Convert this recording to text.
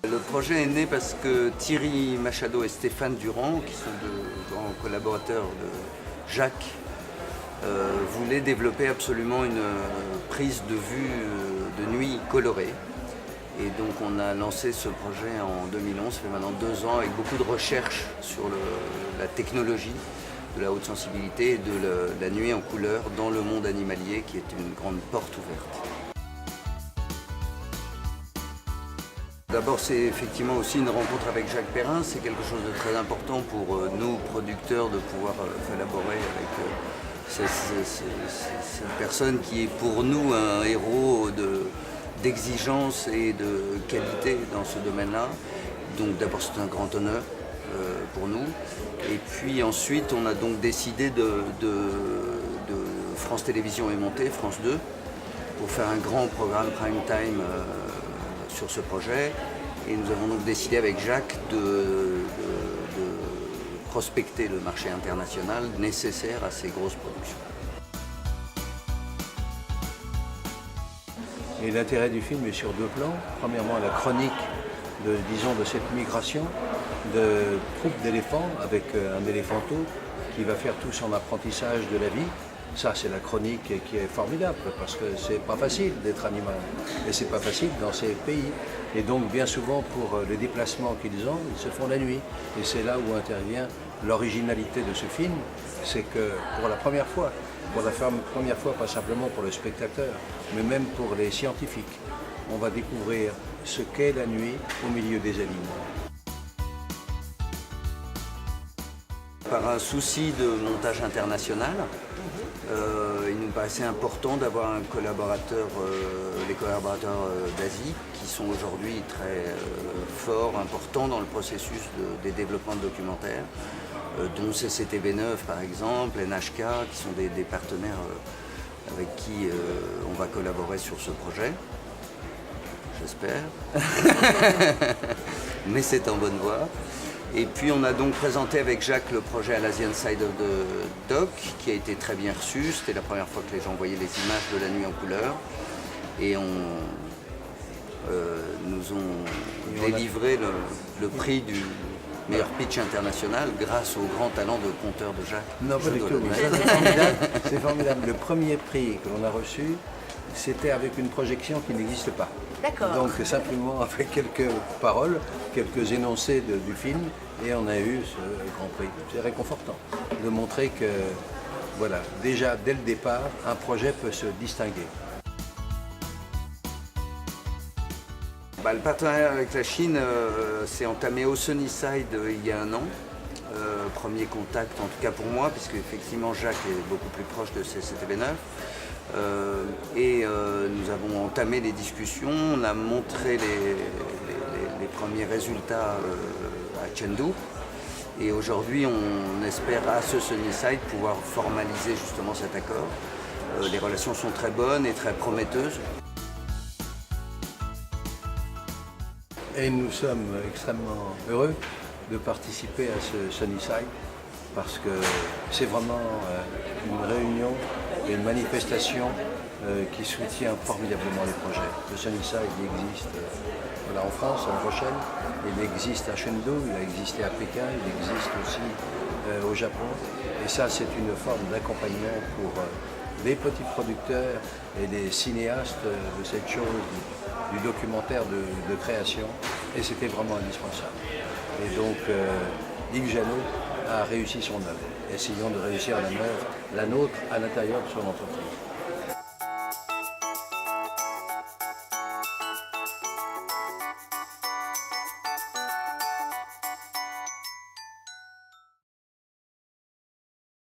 Le projet est né parce que Thierry Machado et Stéphane Durand, qui sont de grands collaborateurs de Jacques, voulaient développer absolument une prise de vue de nuit colorée. Et donc on a lancé ce projet en 2011, ça fait maintenant 2 ans, avec beaucoup de recherches sur la technologie de la haute sensibilité et de la nuit en couleur dans le monde animalier, qui est une grande porte ouverte. D'abord, c'est effectivement aussi une rencontre avec Jacques Perrin. C'est quelque chose de très important pour nous, producteurs, de pouvoir collaborer avec cette personne qui est pour nous un héros d'exigence et de qualité dans ce domaine-là. Donc d'abord, c'est un grand honneur pour nous. Et puis ensuite, on a donc décidé France Télévisions est montée, France 2, pour faire un grand programme prime time sur ce projet, et nous avons donc décidé avec Jacques de prospecter le marché international nécessaire à ces grosses productions. Et l'intérêt du film est sur 2 plans. Premièrement, la chronique de cette migration de troupes d'éléphants avec un éléphanto qui va faire tout son apprentissage de la vie. Ça, c'est la chronique qui est formidable, parce que c'est pas facile d'être animal, et c'est pas facile dans ces pays. Et donc, bien souvent, pour les déplacements qu'ils ont, ils se font la nuit. Et c'est là où intervient l'originalité de ce film, c'est que pour la première fois, pas simplement pour le spectateur, mais même pour les scientifiques, on va découvrir ce qu'est la nuit au milieu des animaux. Par un souci de montage international, il nous paraissait important d'avoir un collaborateur, les collaborateurs d'Asie, qui sont aujourd'hui très forts, importants dans le processus des développements de documentaires, dont CCTV9 par exemple, NHK, qui sont des partenaires avec qui on va collaborer sur ce projet. J'espère. Mais c'est en bonne voie. Et puis on a donc présenté avec Jacques le projet à l'Asian Side of the Doc, qui a été très bien reçu. C'était la première fois que les gens voyaient les images de la nuit en couleur. Et nous ont délivré le prix du meilleur pitch international grâce au grand talent de conteur de Jacques. Non, pas du tout. C'est formidable. C'est formidable. Le premier prix que l'on a reçu, c'était avec une projection qui n'existe pas. D'accord. Donc simplement avec quelques paroles, quelques énoncés du film, et on a eu ce grand prix. C'est réconfortant de montrer que, voilà, déjà dès le départ, un projet peut se distinguer. Le partenariat avec la Chine s'est entamé au Sunnyside il y a 1 an. Premier contact, en tout cas pour moi, puisque effectivement Jacques est beaucoup plus proche de CCTV9. Nous avons entamé les discussions, on a montré les premiers résultats à Chengdu, et aujourd'hui on espère à ce Sunnyside pouvoir formaliser justement cet accord. Les relations sont très bonnes et très prometteuses. Et nous sommes extrêmement heureux de participer à ce Sunnyside, parce que c'est vraiment une réunion et une manifestation qui soutient formidablement les projets. Le Sunnyside, il existe en France, à La Rochelle, il existe à Chengdu, il a existé à Pékin, il existe aussi au Japon. Et ça, c'est une forme d'accompagnement pour les petits producteurs et les cinéastes de cette chose, du documentaire de création. Et c'était vraiment indispensable. Et donc, Yves Janot a réussi son œuvre. Essayons de réussir la nôtre à l'intérieur de son entreprise.